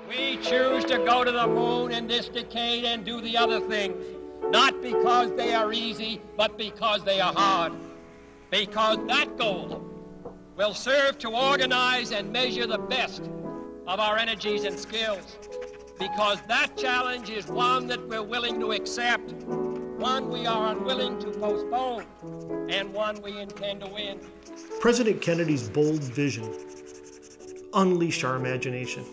We choose to go to the moon in this decade and do the other things, not because they are easy, but because they are hard. Because that goal will serve to organize and measure the best of our energies and skills. Because that challenge is one that we're willing to accept, one we are unwilling to postpone, and one we intend to win. President Kennedy's bold vision unleashed our imagination.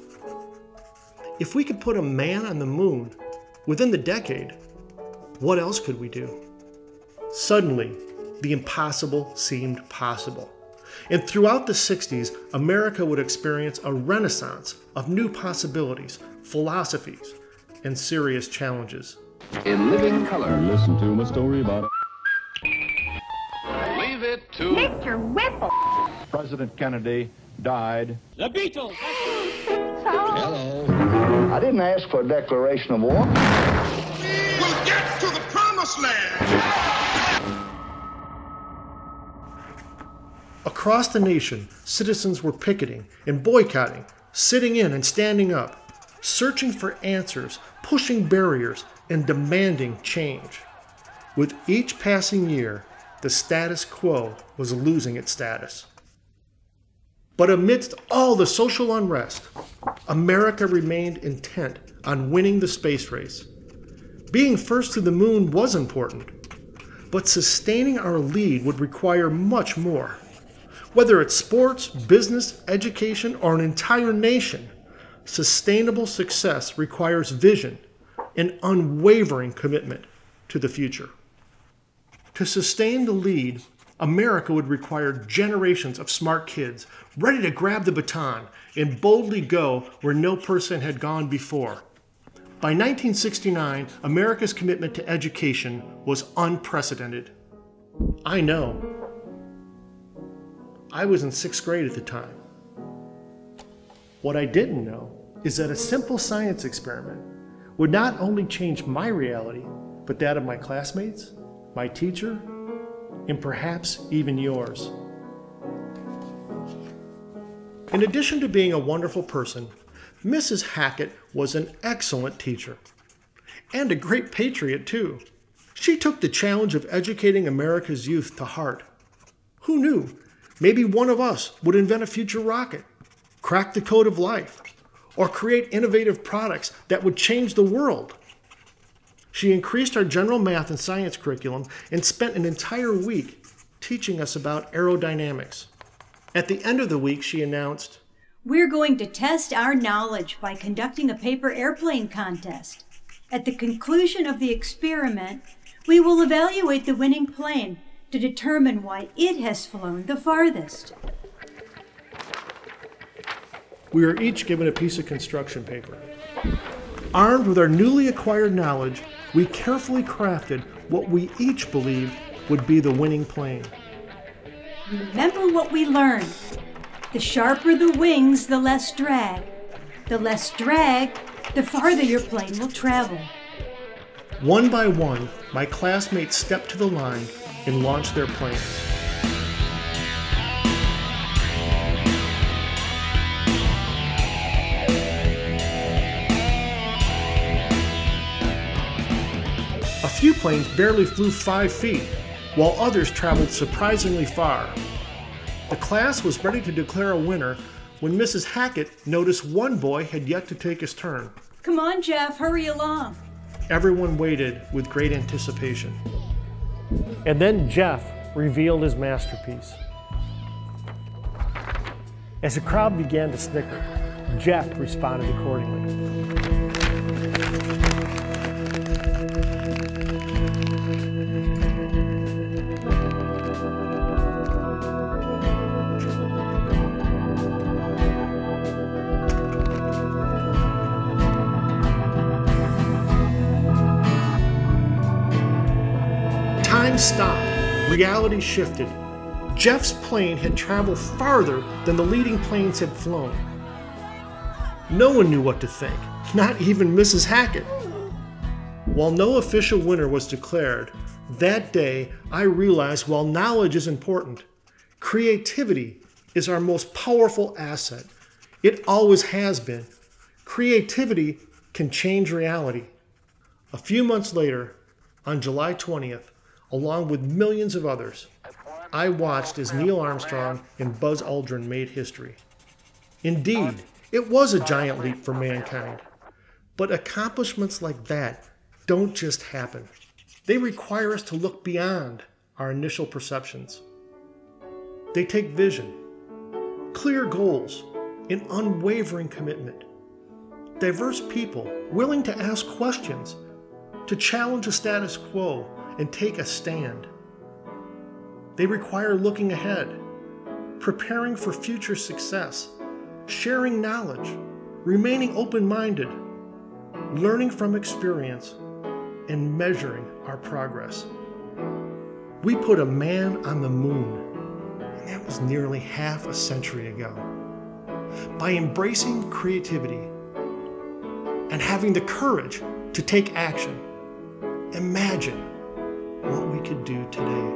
If we could put a man on the moon within the decade, what else could we do? Suddenly, the impossible seemed possible. And throughout the 60s, America would experience a renaissance of new possibilities, philosophies, and serious challenges. In living color. Listen to my story about it. Leave it to Mr. Whipple. President Kennedy died. The Beatles! Hello. I didn't ask for a declaration of war. We'll get to the promised land. Across the nation, citizens were picketing and boycotting, sitting in and standing up, searching for answers, pushing barriers, and demanding change. With each passing year, the status quo was losing its status. But amidst all the social unrest, America remained intent on winning the space race. Being first to the moon was important, but sustaining our lead would require much more. Whether it's sports, business, education, or an entire nation, sustainable success requires vision and unwavering commitment to the future. To sustain the lead, America would require generations of smart kids ready to grab the baton and boldly go where no person had gone before. By 1969, America's commitment to education was unprecedented. I know. I was in 6th grade at the time. What I didn't know is that a simple science experiment would not only change my reality, but that of my classmates, my teacher, and perhaps even yours. In addition to being a wonderful person, Mrs. Hackett was an excellent teacher and a great patriot too. She took the challenge of educating America's youth to heart. Who knew? Maybe one of us would invent a future rocket, crack the code of life, or create innovative products that would change the world. She increased our general math and science curriculum and spent an entire week teaching us about aerodynamics. At the end of the week, she announced, "We're going to test our knowledge by conducting a paper airplane contest. At the conclusion of the experiment, we will evaluate the winning plane to determine why it has flown the farthest." We were each given a piece of construction paper. Armed with our newly acquired knowledge, we carefully crafted what we each believed would be the winning plane. Remember what we learned. The sharper the wings, the less drag. The less drag, the farther your plane will travel. One by one, my classmates stepped to the line and launched their planes. A few planes barely flew 5 feet, while others traveled surprisingly far. The class was ready to declare a winner when Mrs. Hackett noticed one boy had yet to take his turn. "Come on, Jeff, hurry along." Everyone waited with great anticipation. And then Jeff revealed his masterpiece. As the crowd began to snicker, Jeff responded accordingly. Time stopped. Reality shifted. Jeff's plane had traveled farther than the leading planes had flown. No one knew what to think, not even Mrs. Hackett. While no official winner was declared, that day I realized while knowledge is important, creativity is our most powerful asset. It always has been. Creativity can change reality. A few months later, on July 20th, along with millions of others, I watched as Neil Armstrong and Buzz Aldrin made history. Indeed, it was a giant leap for mankind. But accomplishments like that don't just happen. They require us to look beyond our initial perceptions. They take vision, clear goals, and unwavering commitment. Diverse people willing to ask questions, to challenge the status quo and take a stand. They require looking ahead, preparing for future success, sharing knowledge, remaining open-minded, learning from experience, and measuring our progress. We put a man on the moon, and that was nearly half a century ago. By embracing creativity and having the courage to take action, imagine what we could do today.